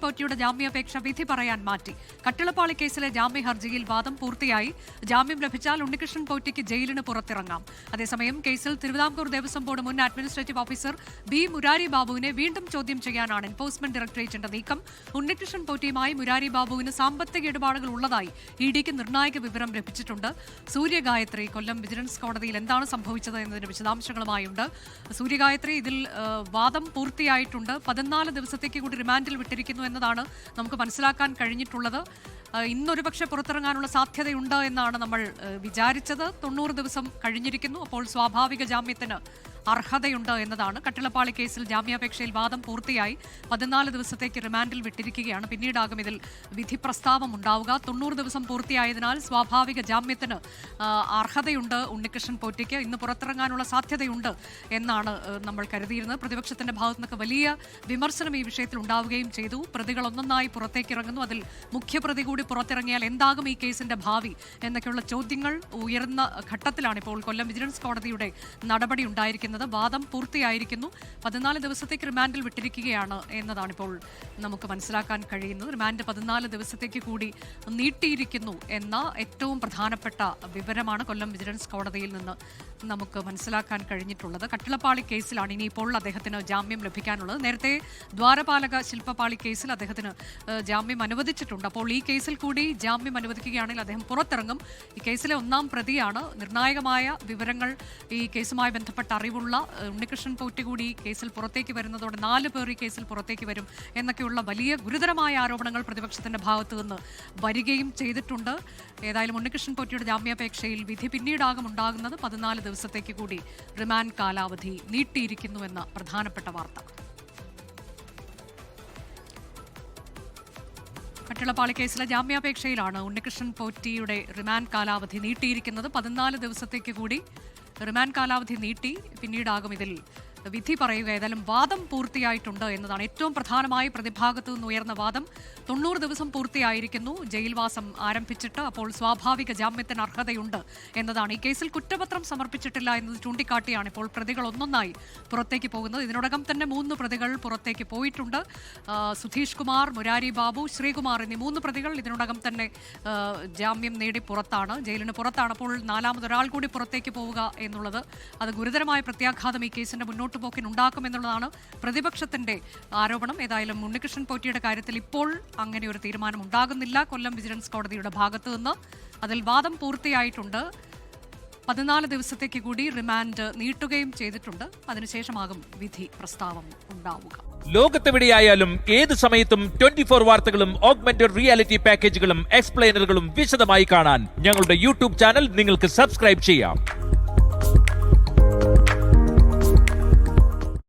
പോറ്റിയുടെ ജാമ്യാപേക്ഷ വിധി പറയാൻ മാറ്റി. കട്ടിളപ്പാളി കേസിലെ ജാമ്യ ഹർജിയിൽ വാദം പൂർത്തിയായി. ജാമ്യം ലഭിച്ചാൽ ഉണ്ണികൃഷ്ണൻ പോറ്റിക്ക് ജയിലിന് പുറത്തിറങ്ങാം. അതേസമയം കേസിൽ തിരുവിതാംകൂർ ദേവസ്വം ബോർഡ് മുൻ അഡ്മിനിസ്ട്രേറ്റീവ് ഓഫീസർ ബി മുരാരി ബാബുവിനെ വീണ്ടും ചോദ്യം ചെയ്യാനാണ് എൻഫോഴ്സ്മെന്റ് ഡയറക്ടറേറ്റിന്റെ നീക്കം. ഉണ്ണികൃഷ്ണൻ പോറ്റിയുമായി മുരാരി ബാബുവിന് സാമ്പത്തിക ഇടപാടുകൾ ഉള്ളതായി ഇഡിക്ക് നിർണായക വിവരം ലഭിച്ചിട്ടുണ്ട്. സൂര്യഗായത്രി കൊല്ലം വിജിലൻസ് കോടതിയിൽ എന്താണ് സംഭവിച്ചത് എന്നതിന്റെ വിശദാംശങ്ങളുമായുണ്ട്. സൂര്യഗായത്രി, ഇതിൽ വാദം പൂർത്തിയായിട്ടുണ്ട്. 14 ദിവസത്തേക്ക് കൂടി റിമാൻഡിൽ വിട്ടിരിക്കുന്നു എന്നതാണ് നമുക്ക് മനസ്സിലാക്കാൻ കഴിഞ്ഞിട്ടുള്ളത്. ഇന്നൊരു പക്ഷേ പുറത്തിറങ്ങാനുള്ള സാധ്യതയുണ്ട് എന്നാണ് നമ്മൾ വിചാരിച്ചത്. 90 ദിവസം കഴിഞ്ഞിരിക്കുന്നു. അപ്പോൾ സ്വാഭാവിക ജാമ്യത്തിന് അർഹതയുണ്ട് എന്നതാണ്. കട്ടിളപ്പാളി കേസിൽ ജാമ്യാപേക്ഷയിൽ വാദം പൂർത്തിയായി. 14 ദിവസത്തേക്ക് റിമാൻഡിൽ വിട്ടിരിക്കുകയാണ്. പിന്നീടാകും ഇതിൽ വിധി പ്രസ്താവം ഉണ്ടാവുക. 90 ദിവസം പൂർത്തിയായതിനാൽ സ്വാഭാവിക ജാമ്യത്തിന് അർഹതയുണ്ട് ഉണ്ണികൃഷ്ണൻ പോറ്റിക്ക്. ഇന്ന് പുറത്തിറങ്ങാനുള്ള സാധ്യതയുണ്ട് എന്നാണ് നമ്മൾ കരുതിയിരുന്നത്. പ്രതിപക്ഷത്തിന്റെ ഭാഗത്തു നിന്നൊക്കെ വലിയ വിമർശനം ഈ വിഷയത്തിൽ ഉണ്ടാവുകയും ചെയ്തു. പ്രതികൾ ഒന്നൊന്നായി പുറത്തേക്ക് ഇറങ്ങുന്നു. അതിൽ മുഖ്യപ്രതി കൂടി പുറത്തിറങ്ങിയാൽ എന്താകും ഈ കേസിന്റെ ഭാവി എന്നൊക്കെയുള്ള ചോദ്യങ്ങൾ ഉയർന്ന ഘട്ടത്തിലാണ് ഇപ്പോൾ കൊല്ലം വിജിലൻസ് കോടതിയുടെ നടപടി ഉണ്ടായിരിക്കുന്നത്. വാദം പൂർത്തിയായിരിക്കുന്നു. 14 ദിവസത്തേക്ക് റിമാൻഡിൽ വിട്ടിരിക്കുകയാണ് എന്നതാണ് ഇപ്പോൾ നമുക്ക് മനസ്സിലാക്കാൻ കഴിയുന്നത്. റിമാൻഡ് 14 ദിവസത്തേക്ക് കൂടി നീട്ടിയിരിക്കുന്നു എന്ന ഏറ്റവും പ്രധാനപ്പെട്ട വിവരമാണ് കൊല്ലം വിജിലൻസ് കോടതിയിൽ നിന്ന് നമുക്ക് മനസ്സിലാക്കാൻ കഴിഞ്ഞിട്ടുള്ളത്. കട്ടിളപ്പാളി കേസിലാണ് ഇനിയിപ്പോൾ അദ്ദേഹത്തിന് ജാമ്യം ലഭിക്കാനുള്ളത്. നേരത്തെ ദ്വാരപാലക ശില്പപാളി കേസിൽ അദ്ദേഹത്തിന് ജാമ്യം അനുവദിച്ചിട്ടുണ്ട്. അപ്പോൾ ഈ കേസിൽ കൂടി ജാമ്യം അനുവദിക്കുകയാണെങ്കിൽ അദ്ദേഹം പുറത്തിറങ്ങും. ഈ കേസിലെ ഒന്നാം പ്രതിയാണ്. നിർണായകമായ വിവരങ്ങൾ ഈ കേസുമായി ബന്ധപ്പെട്ട അറിവുള്ള ഉണ്ണികൃഷ്ണൻ പോറ്റി കൂടി കേസിൽ പുറത്തേക്ക് വരുന്നതോടെ 4 പേർ ഈ കേസിൽ പുറത്തേക്ക് വരും എന്നൊക്കെയുള്ള വലിയ ഗുരുതരമായ ആരോപണങ്ങൾ പ്രതിപക്ഷത്തിന്റെ ഭാഗത്തു നിന്ന് വരികയും ചെയ്തിട്ടുണ്ട്. ഏതായാലും ഉണ്ണികൃഷ്ണൻ പോറ്റിയുടെ ജാമ്യാപേക്ഷയിൽ വിധി പിന്നീടാകും ഉണ്ടാകുന്നത്. 14 ദിവസത്തേക്ക് കൂടി റിമാൻഡ് കാലാവധി നീട്ടിയിരിക്കുന്നുവെന്ന പ്രധാനപ്പെട്ട വാർത്ത. കട്ടിളപ്പാളി കേസിലെ ജാമ്യാപേക്ഷയിലാണ് ഉണ്ണികൃഷ്ണൻ പോറ്റിയുടെ റിമാൻഡ് കാലാവധി നീട്ടിയിരിക്കുന്നത്. 14 ദിവസത്തേക്ക് കൂടി റിമാൻഡ് കാലാവധി നീട്ടി. പിന്നീടാകും ഇതിൽ വിധി പറയുക. ഏതായാലും വാദം പൂർത്തിയായിട്ടുണ്ട് എന്നതാണ് ഏറ്റവും പ്രധാനമായി പ്രതിഭാഗത്തു നിന്ന് ഉയർന്ന വാദം. 90 ദിവസം പൂർത്തിയായിരിക്കുന്നു ജയിൽവാസം ആരംഭിച്ചിട്ട്. അപ്പോൾ സ്വാഭാവിക ജാമ്യത്തിന് അർഹതയുണ്ട് എന്നതാണ്. ഈ കേസിൽ കുറ്റപത്രം സമർപ്പിച്ചിട്ടില്ല എന്നത് ചൂണ്ടിക്കാട്ടിയാണ് ഇപ്പോൾ പ്രതികൾ ഒന്നൊന്നായി പുറത്തേക്ക് പോകുന്നത്. ഇതിനോടകം തന്നെ 3 പ്രതികൾ പുറത്തേക്ക് പോയിട്ടുണ്ട്. സുധീഷ് കുമാർ, മുരാരി ബാബു, ശ്രീകുമാർ എന്നീ 3 പ്രതികൾ ഇതിനോടകം തന്നെ ജാമ്യം നേടി പുറത്താണ്, ജയിലിന് പുറത്താണ്. അപ്പോൾ 4മതൊരാൾ കൂടി പുറത്തേക്ക് പോവുക എന്നുള്ളത് അത് ഗുരുതരമായ പ്രത്യാഘാതം ഈ കേസിന്റെ മുന്നോട്ട് പോക്കിനുണ്ടാക്കുമെന്നുള്ളതാണ് പ്രതിപക്ഷത്തിന്റെ ആരോപണം. ഏതായാലും ഉണ്ണികൃഷ്ണൻ പോറ്റിയുടെ കാര്യത്തിൽ ഇപ്പോൾ അങ്ങനെ ഒരു തീരുമാനം ഉണ്ടാകുന്നില്ല കൊല്ലം വിജിലൻസ് കോടതിയുടെ ഭാഗത്തു നിന്ന്. അതിൽ വാദം പൂർത്തിയായിട്ടുണ്ട്. 14 ദിവസത്തേക്ക് കൂടി റിമാൻഡ് നീട്ടുകയും ചെയ്തിട്ടുണ്ട്. അതിനുശേഷമാകും വിധി പ്രസ്താവം ഉണ്ടാവുക. ലോകത്തെവിടെയായാലും ഏത് സമയത്തും 24 വാർത്തകളും ഓഗ്മെന്റഡ് റിയാലിറ്റി പാക്കേജുകളും എക്സ്പ്ലെയിനറുകളും വിശദമായി കാണാൻ ഞങ്ങളുടെ യൂട്യൂബ് ചാനൽ നിങ്ങൾക്ക് സബ്സ്ക്രൈബ് ചെയ്യാം.